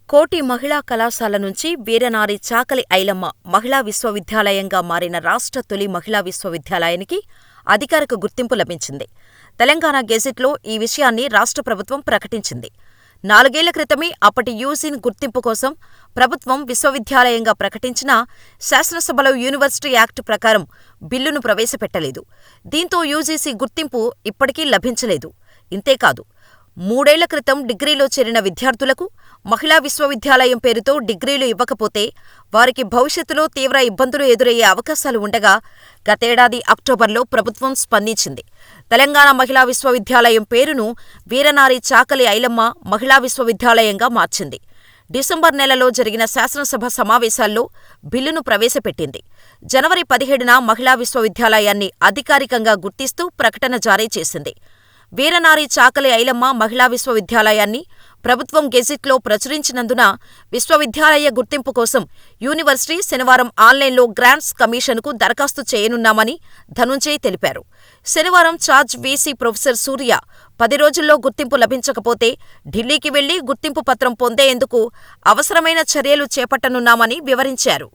కోటి మహిళా కళాశాల నుంచి వీరనారి చాకలి ఐలమ్మ మహిళా విశ్వవిద్యాలయంగా మారిన రాష్ట్ర తొలి మహిళా విశ్వవిద్యాలయానికి అధికారిక గుర్తింపు లభించింది. తెలంగాణ గెజిట్లో ఈ విషయాన్ని రాష్ట్ర ప్రభుత్వం ప్రకటించింది. 4 ఏళ్ల క్రితమే అప్పటి యూజీన్ గుర్తింపు కోసం ప్రభుత్వం విశ్వవిద్యాలయంగా ప్రకటించినా శాసనసభలో యూనివర్సిటీ యాక్ట్ ప్రకారం బిల్లును ప్రవేశపెట్టలేదు. దీంతో యూజీసీ గుర్తింపు ఇప్పటికీ లభించలేదు. ఇంతేకాదు, 3 ఏళ్ల క్రితం డిగ్రీలో చేరిన విద్యార్థులకు మహిళా విశ్వవిద్యాలయం పేరుతో డిగ్రీలు ఇవ్వకపోతే వారికి భవిష్యత్తులో తీవ్ర ఇబ్బందులు ఎదురయ్యే అవకాశాలు ఉండగా గతేడాది అక్టోబర్లో ప్రభుత్వం స్పందించింది. తెలంగాణ మహిళా విశ్వవిద్యాలయం పేరును వీరనారి చాకలి ఐలమ్మ మహిళా విశ్వవిద్యాలయంగా మార్చింది. డిసెంబర్ నెలలో జరిగిన శాసనసభ సమావేశాల్లో బిల్లును ప్రవేశపెట్టింది. జనవరి 17న మహిళా విశ్వవిద్యాలయాన్ని అధికారికంగా గుర్తిస్తూ ప్రకటన జారీ చేసింది. వీరనారి చాకలి ఐలమ్మ మహిళా విశ్వవిద్యాలయాన్ని ప్రభుత్వం గెజిట్లో ప్రచురించినందున విశ్వవిద్యాలయ గుర్తింపు కోసం యూనివర్సిటీ శనివారం ఆన్లైన్లో గ్రాంట్స్ కమిషన్కు దరఖాస్తు చేయనున్నామని ధనుంజయ్ తెలిపారు. శనివారం ఛార్జ్ వీసీ ప్రొఫెసర్ సూర్య 10 రోజుల్లో గుర్తింపు లభించకపోతే ఢిల్లీకి వెళ్లి గుర్తింపు పత్రం పొందేందుకు అవసరమైన చర్యలు చేపట్టనున్నామని వివరించారు.